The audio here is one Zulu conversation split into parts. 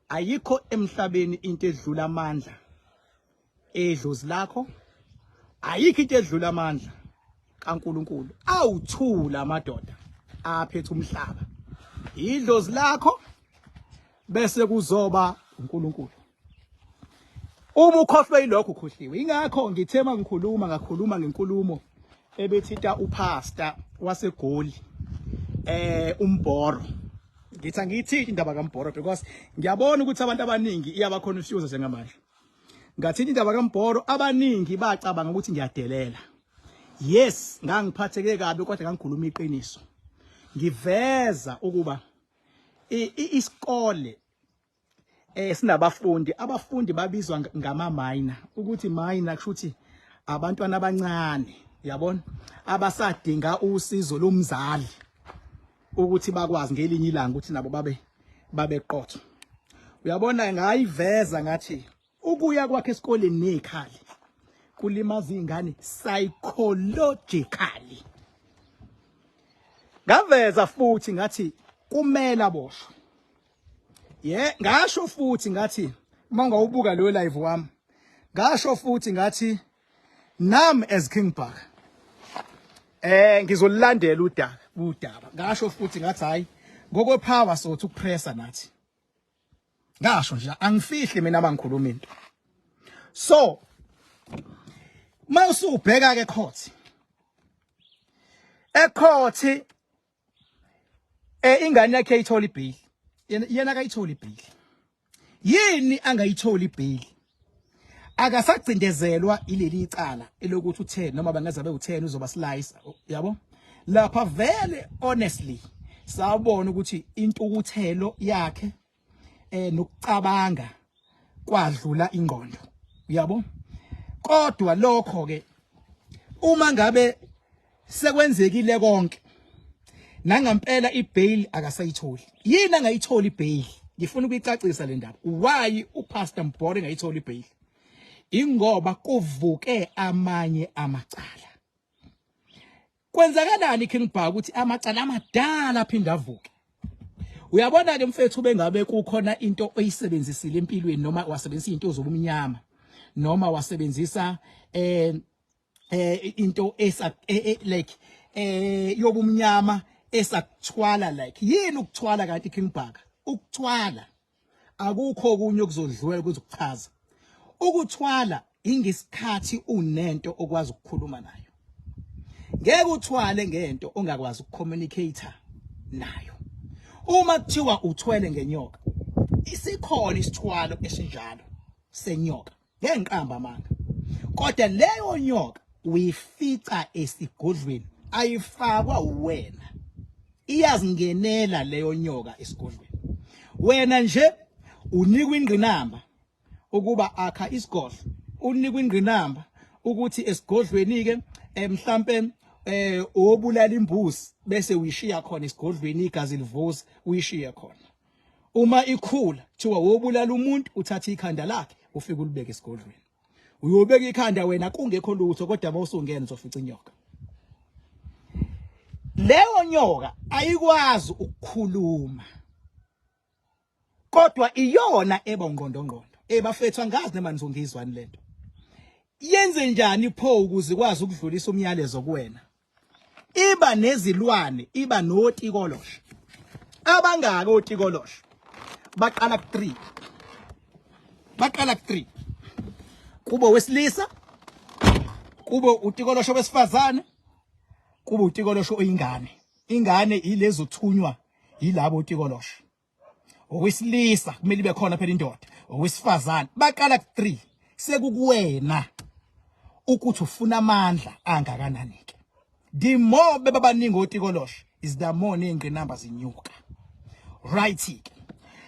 ayikho emhlabeni into edlula amandla edlozi lakho, ayikho into edlula amandla kaNkulunkulu. Awuthula amadoda aphethe umhlaba, idlozi lakho bese kuzoba uNkulunkulu. Uma ukhohlwe yilokho ukhohliwe. Ingakho ngithema ngakhuluma ngenkulumo ebethita upastor waseGoli uMboro. Ngithi indaba kaMboro because ngiyabona ukuthi abantu abaningi iyaba confuse njengamanje. Ngathi indaba kaMboro abaningi bacabanga ukuthi ngiyadelela. Yes, ngangiphatheke kabi kodwa ngangikhuluma iqiniso. Ngiveza ukuba isikole sinabafundi, abafundi babizwa ngama minor, ukuthi minor kushuthi abantwana abancane, yabona, abasadinga usizo lomzali ukuthi bakwazi ngelinye ilanga ukuthi nabo babeqotho. Uyabona ngayiveza ngathi ukuya kwakhe esikoleni nezikhali kulimaza izingane psychologically. Ngaveza futhi ngathi kumele aboshwe. Ngasho futhi ngathi manga ubuka lo live wami. Ngasho futhi ngathi nami as King Bhaka ngizolilandela udaba. Ngasho futhi ngathi hayi ngokwepower sothi ukupressa nathi. Ngasho nje angifihli mina abangikhuluma into. So mawusubheka ke court ingane yakhe ayithola ibail. Yena akayithola ibail. Yini angayithola ibail? Akasagcindezelwa ileli icala elokuthi u10 noma bangazabe u10 uzoba slice, yabo? Lapha vele honestly sawubona ukuthi intukuthelo yakhe nokucabanga kwadlula ingqondo, yabo? Kodwa lokho ke uma ngabe sekwenzekile konke nangempela ibail akasayitholi. Yini angayithola ibail? Ngifuna ukuyicacisa le ndaba. Why uPastor Mboro engayithola ibail? Ingoba kuvuke amanye amacala. Kwenzakalani King Bhaka ukuthi amacala amadala aphinde avuke? Uyabona ke mfethu bengabe kukhona into oyisebenzisile empilweni noma wasebenzisa into zobumnyama noma wasebenzisa into like yobumnyama esakuthwala like yini ukuthwala kanti King Bhaka? Ukuthwala akukho okunye okuzodlula kuzokuchaza. Ukuthwala ingesikhathi unento okwazi ukukhuluma nayo. Ngeke uthwale ngento ongakwazi ukucommunicate nayo. Uma kuthiwa uthwele ngenyoka, isikhona isithwalo esinjalo senyoka ngenqamba manga. Kodwa leyo nyoka uyifica esigodlweni, ayifakwa wena. Iyazingenela leyo nyoka esigodlweni. Wena nje unikwa ingqinamba ukuba akha isigodlo, unikwa ingqinamba ukuthi esigodlweni ke mhlambe obulala imbuzi bese uyishiya khona esigodlweni igazi livuza uyishiya khona. Uma ikhula thiwa wobulala umuntu uthatha ikhanda lakhe ufike ulibeke esigodlweni. Uyobeka ikhanda wena kungekho lutho kodwa mawusungena uzofica inyoka. Leyo nyoka ayikwazi ukukhuluma. Kodwa iyona eba ungqondongqondo. Bafethu angazi nema nizongizwani lento. Yenze njani pho ukuze ikwazi ukudlulisa umyalezo kuwena? Iba nezilwane, iba notikoloshe. Abangaka otikoloshe? Baqala ku3. Baqala ku3. Kubo wesilisa, kubo utikoloshe wesifazane, kubo utikoloshe oyingane. Ingane ilezo thunywa yilabo otikoloshe. Owesilisa kumele ibe khona phela indoda, owesifazane. Baqala ku3. Sekukuwena ukuthi ufuna amandla angakanani ke. The more bebabaningi otikoloshe is the more nezingqinamba zinyuka. Right ke.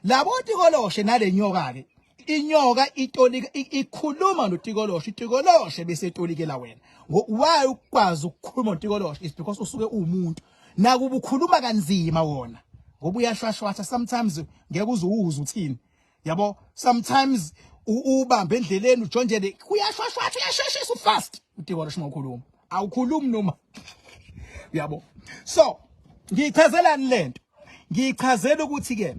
Labo otikoloshe nale nyoka ke. Inyoka itolika ikhuluma notikoloshe, itikoloshwe bese etolikela wena. Why ukwazi ukukhuluma notikoloshe is because usuke umuntu. Nakuba ukhuluma kanzima wona. Ngoba uyashwashwatha sometimes ngeke uzuzwe uthini. Yabo sometimes ubambe endleleni ujonjele kuyashwashwatha uyasheshisa ufast utikoloshwe ngokhuluma. Awukhulumi noma. Yabo. So, ngiyichazelani lento? Ngiyichazela ukuthi ke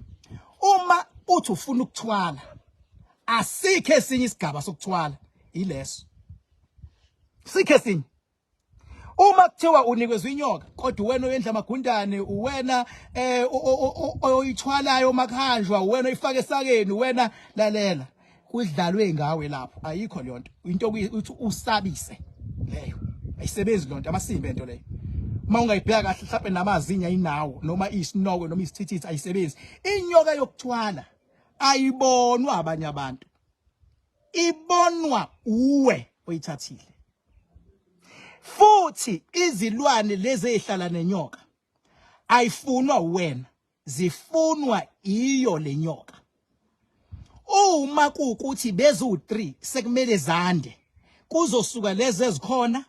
uma uthi ufuna ukuthwala asikho esinye isigaba sokuthwala ileso sikho esinye uma kuthiwa unikezwe inyoka kodwa wena oyendla amagundane uwena oyithwalayo makhanjwa wena oyifaka esakeni wena lalela kudlalwe ngawe lapho ayikho le nto into uthi usabise leyo ayisebenzi lonto amasimbe into leyo uma ungayibheka kahle mhlawumbe namazinya inawo noma isinoko noma isithithithi ayisebenzi inyoka yokuthwala ayibonwa abanye abantu ibonwa uwe oyithathile futhi izilwane lezi ezihlala nenyoka ayifunwa wena zifunwa iyo lenyoka uma kuukuthi bezu3 sekumele zande kuzosuka lezi ezikhona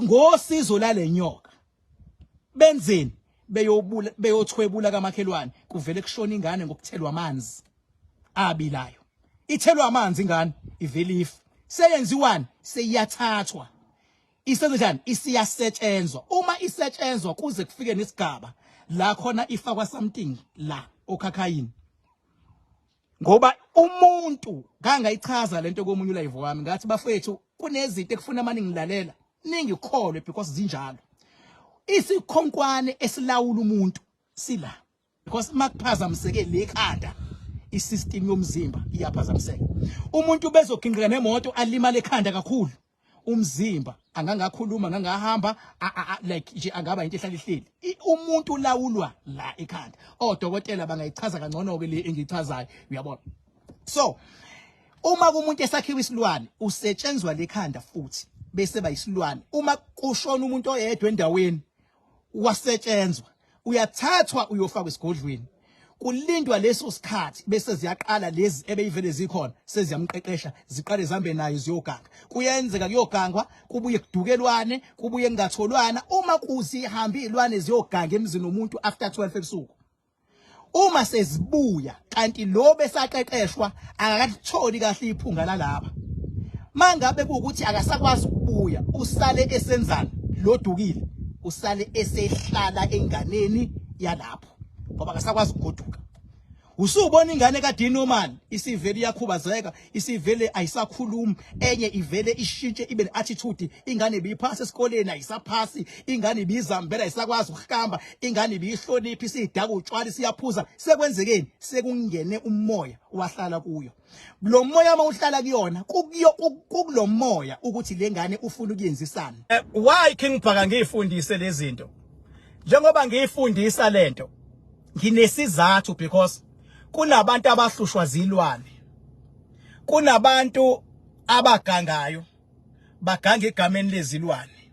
ngosizo lalenyoka benzeni beyothwebula kamakhelwane kuvele kushona ingane ngokuthelwa amanzi abilayo ithelwa amanzi ingane ivelifa seyenziwani seyiyathathwa isenze njani isiyasetshenzwa uma isetshenzwa kuze kufike nesigaba la khona ifakwa something la okhakhayini ngoba umuntu kangayichaza lento komunye live wami ngathi bafethu kunezinto ekufuna amaningi ngilalela ningikholwe because zinjalo isikhonkwane esilawula umuntu sila because makuphazamiseke lekhanda isystem yomzimba iyaphazamiseka umuntu bezoginqika nemoto alimala ekhanda kakhulu umzimba angangakhuluma ngangahamba like nje angaba into ehlala ihleli umuntu ulawulwa la ekhanda odokotela bangayichaza kangcono ke le engichazayo uyabona so uma kumuntu esakhiwa isilwane usetshenzwa lekhanda futhi bese bayisilwane uma kushona umuntu oyedwa endaweni wasetshenzwa uyathathwa uyofakwa esigodlweni kulindwa leso sikhathi bese ziyaqala lezi ebeyivele zikhona seziyamqeqesha ziqale zambe nayo ziyoganga kuyenzeka kuyogangwa kubuye kudukelwane kubuye kungatholwana uma kuzihamba izilwane ziyoganga emzini womuntu after 12 ebusuku uma sezibuya kanti lo besaqeqeshwa akakatholi kahle iphunga lalapha mangabe kuukuthi akasakwazi ukubuya usale esenzana lodukile usale esehlala enganeni yalapho ngoba akasakwazi ukugoduka usubona ingane kaDinoman isivele iyakhubazeka isivele ayisakhulumi enye ivele ishintshe ibe neattitude ingane ibiphasa esikoleni ayisaphasi ingane ibizambela ayisakwazi ukuhamba ingane ibihloniphi isidaka utshwala siyaphuza sekwenzekeni sekungene umoya wahlala kuyo lo moya mawuhlala kuyona kulo moya ukuthi lengane ufuna ukuyenzisana why King Bhaka ngifundise lezi zinto njengoba ngifundisa lento nginesizathu because kunabantu abahlushwa zilwane kunabantu abagangayo baganga egameni lezilwane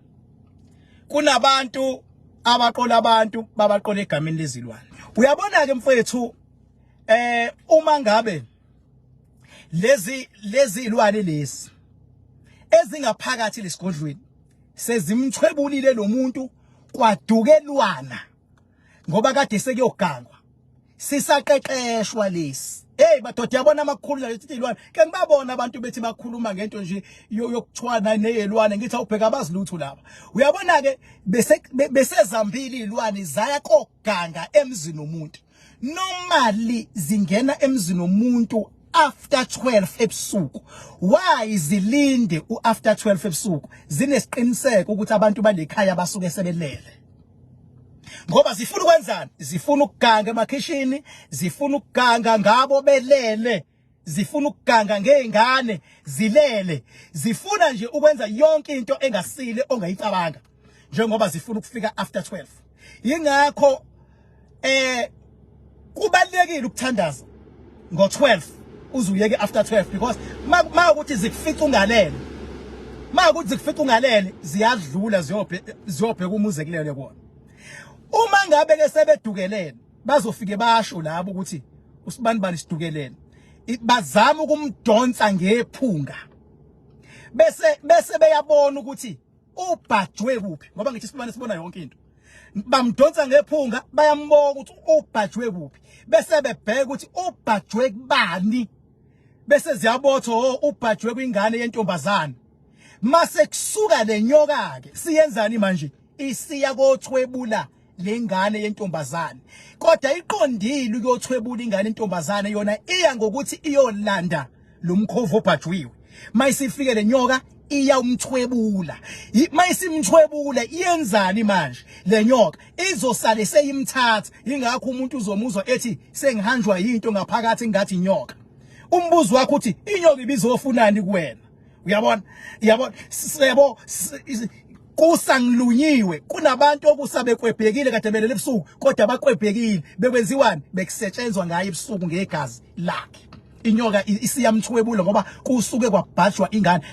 kunabantu abaqola abantu babaqola egameni lezilwane uyabona ke mfowethu uma ngabe lezi ilwane lezi ezingaphakathi lesigodlweni sezimthwebulile lo muntu kwadukelwana ngoba kade sekuyogangwa sisaqeqeshwa lesi badoda yabona amakhulu lezi ilwane ke ngibabona abantu bethi bakhuluma ngento nje yokuthwana nezilwane ngithi awubheka abazilutho laba uyabona ke besezambili izilwane zaya koganga emzini womuntu normally zingena emzini womuntu after 12 ebusuku why zilinde after 12 ebusuku zinesiqiniseko ukuthi abantu balekhaya basuke sebelele ngoba zifuna ukwenzani zifuna ukuganga emakhishini zifuna ukuganga ngabo belele zifuna ukuganga ngezingane zilele zifuna nje ukwenza yonke into engasile ongayicabanga njengoba zifuna ukufika after 12 yingakho kubalekile ukuthandaza ngo12 uzuyeke after 12 because makuthi zikufica ungalele makuthi zikufica ungalele ziyadlula ziyobheka umuze kulele kona uma ngabe ke sebedukelene bazofike basho labo ukuthi usibani bani sidukelene bazama ukumdonsa ngephunga bese beyabona ukuthi ubhajwe kuphi ngoba ngithi sibani sibona yonke into bamdonsa ngephunga bayamboka ukuthi ubhajwe kuphi bese bebheka ukuthi ubhajwe kubani bese ziyabotho ubhajwe kwingane yentombazana mase kusuka lenyoka ke siyenzani manje isiya kothwebula lengane yentombazane kodwa iqondile ukuyothwebula ingane yentombazane yona iya ngokuthi iyolanda lo mkhovu obhajwiwe mayisifike lenyoka iyawumthwebula mayisimthwebula iyenzani manje lenyoka izosale seyimthatha ingakho umuntu uzomuzwa ethi sengihanjwa yinto ngaphakathi ngathi inyoka umbuzo wakho uthi inyoka ibizofunani kuwena uyabona sebo kusangilunyiwe kunabantu okusabe kwebhekile kade belele ebusuku kodwa bakwebhekile bekwenziwani bekusetshenzwa ngaye ebusuku ngegazi lakhe inyoka isiyamthwebula ngoba kusuke kwabhajwa ingane